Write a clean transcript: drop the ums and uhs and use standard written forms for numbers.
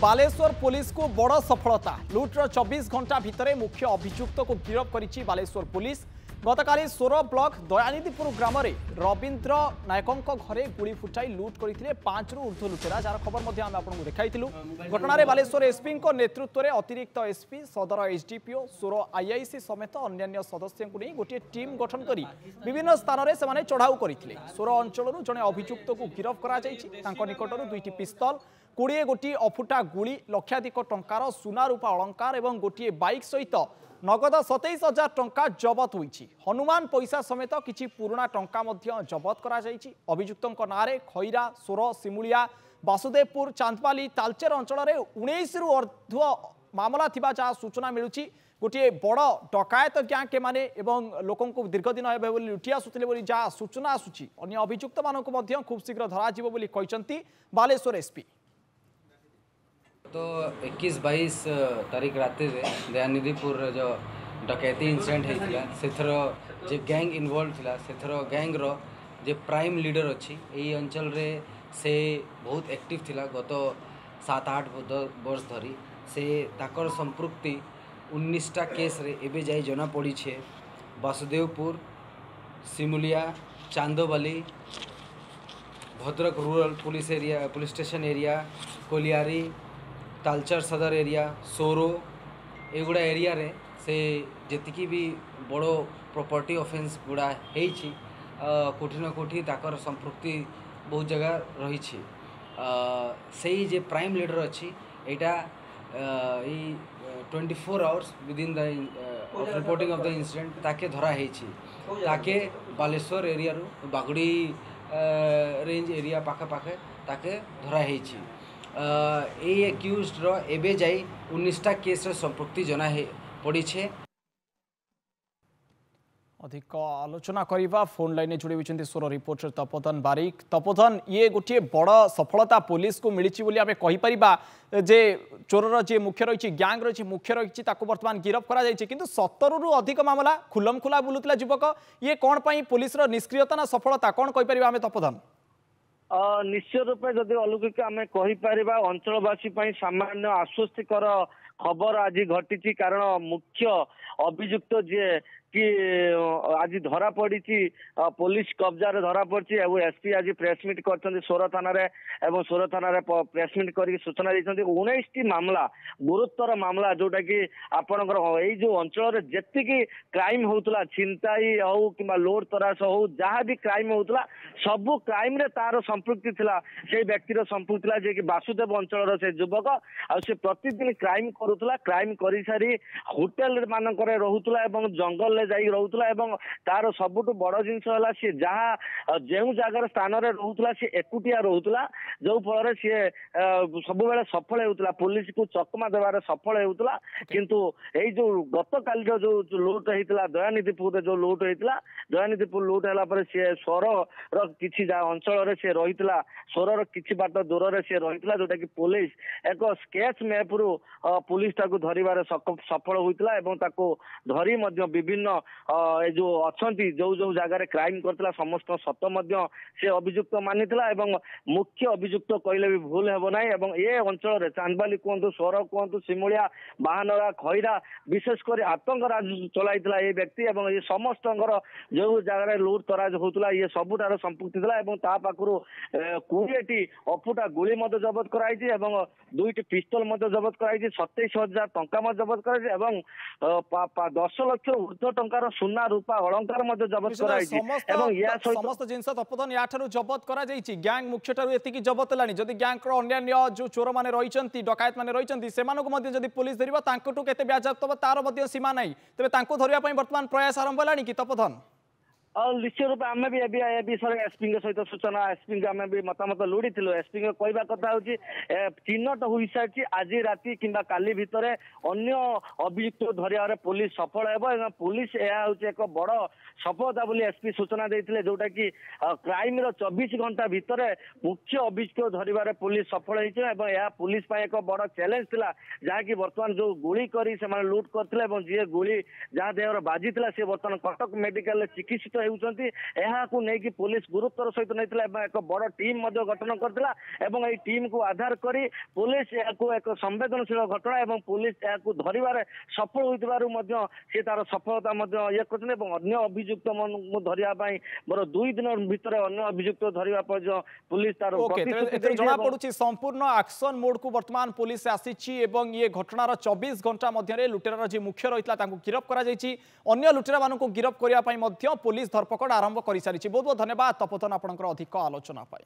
Baleshwar police को बड़ सफलता लुट्र 24 घंटा भितर मुख्य अभियुक्त को गिरफ्त करिछि बालेश्वर पुलिस। गतकाली सोर ब्लॉक दयानिधिपुर ग्राम में रवींद्र नायकों घरे गुड़ी फुटाई लुट करते 5 रु ऊर्ध्व लुटेरा जार खबर आम आपको देखाइलु। घटना बालेश्वर एसपी नेतृत्व में अतिरिक्त एसपी सदर एसडीपीओ सोर आईआईसी समेत अन्य सदस्यों को नहीं गोटे टीम गठन कर विभिन्न स्थान में से चढ़ाऊ करते सोर अंचल जड़े अभियुक्त को गिरफ्त कर निकटर 2टी पिस्तल 20 गोटी अफुटा गुड़ी लक्षाधिक टंकार सुना रूपा अलंकार और गोटे बाइक सहित नगद 27,000 टंका जबत होईछि। हनुमान पैसा समेत किछि पुराना टंका जबत करा जाइछि। अभियुक्तों नारे खैरा सोर सिमुलिया वासुदेवपुर चांदपाली तालचेर अंचल में 19 रु अर्ध मामला थिबा जहाँ सूचना मिलुछि। गोटे बड़ डकायत ग्यांग के माने एवं लोकों को दीर्घ दिन हे लुटि आसुले जहाँ सूचना आसुछि। अन्य अभियुक्त मानक खूब शीघ्र धराजिव बोली कहचंती बालेश्वर एसपी। तो 21-22 तारीख राति दयानिधिपुर जो डकैती इंसिडेंट होता से जे गैंग इन्वॉल्व थिला से गैंग रो जे प्राइम लीडर अच्छी यही अंचल रे से बहुत एक्टिव थिला गत 7-8 वर्ष धरी से ताकर संपृक्ति 19टा केस रे एबे जाई जना पड़ी छे। Basudevpur Simulia Chandbali Bhadrak rural police station area colliery Talcher Sadar area सोरो एगुड़ा एरिया रे से जेतिकी भी बड़ो प्रॉपर्टी ऑफेंस गुड़ा होईछि कोठी न कोठी ताकर संपृक्ति बहुत जगह रही से जे प्राइम लीडर अच्छी एटा 24 hours within the reporting of the incident ताके धरा होईछि। ताके बालेश्वर एरिया रू बागुड़ी रेंज एरिया पाखे पाखे ताके धरा होईछि। एक्यूज एबे जाई 19टा केस संपृक्ति जना पड़ी छे। अधिक आलोचना करवा फोन लाइन जोड़ी होती सोर रिपोर्टर तपोधन बारिक। तपोधन ये गोटे बड़ सफलता पुलिस को मिली बोली आम कहीपर जे चोरर जी मुख्य रही गैंग रही मुख्य रही बर्तमान गिरफ्त कर 70 रु अधिक मामला खुलम खुला बुलूला युवक ये कौन पाई पुलिस निष्क्रियता ना सफलता कौन कहीपर आम तपोधन? निश्चय रूपे जदि अलौकिक आम कहीपर अंचलवासी सामान्य आश्वस्तिकर खबर आज घटी कारण मुख्य अभियुक्त जी कि आज धरा पड़ी पुलिस कब्जा धरा पड़ी एसपी आज प्रेसमिट कर सोर थाना सोर थाना प्रेसमिट कर सूचना देते 19टी मामला गुरुतर मामला जोटा कि आपणकर यही जो अंचल जी क्राइम होता छिनताई हो कि लोड तरास हो जहाँ भी क्राइम होता सबू क्राइम रे तार संपृक्ति थिला से व्यक्तिर संपृक्ति थिला जे कि वासुदेव अंचल से युवक से प्रतिदिन क्राइम करुला क्राइम कर सारी होटेल मानकर रोला जंगल जाई रोला एवं तार सबुठ बड़ जिनस सी जहाँ जो जगार स्थान रोला सी एकुटिया रोला जो फल सी सब सफल होता पुलिस को चकमा देवार सफल होता किंतु यही जो गत काली जो लुट होता दयानिधिपुर जो लुट होता दयानिधिपुर लुट है सी स्वर कि अंचल से रही स्वर कि बाट दूर से रही जोटा कि पुलिस एक स्केच मैप रु पुलिस ताको धरिबार सफल होता धरी विभिन्न जो अच्छा जो जो जगार क्राइम करता समस्त सत से अभियुक्त मानिला एवं मुख्य अभियुक्त कहले भी भूल हेब ना ये अंचल चांदबाली कहतु स्वर कहतु सिमुलिया बाहानरा खैरा विशेषकर आतंक राज चलाइला ये व्यक्ति एवं ये समस्त जो जगार लुट तराज होता ये सबुठार संपृक्ति था पाखु 20टी अफुटा गुली जबत कराई 2टी पिस्तल जबत कराई 27,000 टंका जबत कराई 10 लाख ऊर्ध्व टंकार सुना रूपा अलंकार जबत कराई समस्त जिनस तपोधन या जबत करा गैंग मुख्य एति जबत है जदि गैंग अन्य जो चोर मैंने रही डकायत मैंने रही पुलिस धरवा केते ब्याजप्त तार सीमा ना तेज धरने बर्तमान प्रयास आरंभ है कि तपोधन? निश्चय रूप आम भी विषय एसपी सहित सूचना एसपी आम भी मतामत लोड़ी एसपी कहवा कथा हूँ चिन्हट हो सारी आज राति कि काली भितर अन्य अभियुक्त धरिया पुलिस सफल है पुलिस यह हूँ एक बड़ सफलता बोली एसपी सूचना देते जोटा कि क्राइम 24 घंटा भितर मुख्य अभियुक्त धरिबार पुलिस सफल होती पुलिस एक बड़ चैलेंज था जहाँकि बर्तमान जो गुली कर लुट करते जी गुली जहाँ देहर बाजी सी बर्तमान कटक मेडिकल चिकित्सित ହେଉଛନ୍ତି ଏହାକୁ ନେଇକି ପୁଲିସ ଗୁରୁତ୍ୱର ସହିତ ନେଇଥିଲା ଏବଂ ଏକ ବଡ଼ ଟିମ୍ ମଧ୍ୟ ଗଠନ କରିଥିଲା ଏବଂ ଏହି ଟିମ୍କୁ ଆଧାର କରି ପୁଲିସ ଏହାକୁ ଏକ ସମ୍ବେଦନଶୀଳ ଘଟଣା ଏବଂ ପୁଲିସ ଏହାକୁ ଧରିବାରେ ସଫଳ ହୋଇଥିବାରୁ ମଧ୍ୟ ସେ ତାର ସଫଳତା ମଧ୍ୟ ଇଏ କରିଛନ୍ତି ଏବଂ ଅନ୍ୟ ଅଭିଯୁକ୍ତ ମାନଙ୍କୁ ଧରିବା ପାଇଁ ମୋର 2 ଦିନ ଭିତରେ ଅନ୍ୟ ଅଭିଯୁକ୍ତ ଧରିବା ପର୍ଯ୍ୟନ୍ତ ପୁଲିସ ତାର জনা পড়ুছি সম্পূর্ণ আকশন মোড কু বর্তমান পুলিশ আসিছি এবং ইয়ে ঘটনার 24 ঘন্টা মধ্যে লুটেরার যে মুখ্য রহিলা তাকে গিরফ করা যাইছি অন্য লুটেরা মানুষ গিরফ করা পুলিশ ধরপকড় আরম্ভ করে সারিছি। বহুত বহুত ধন্যবাদ তপতন আপনার অধিক আলোচনা পাই।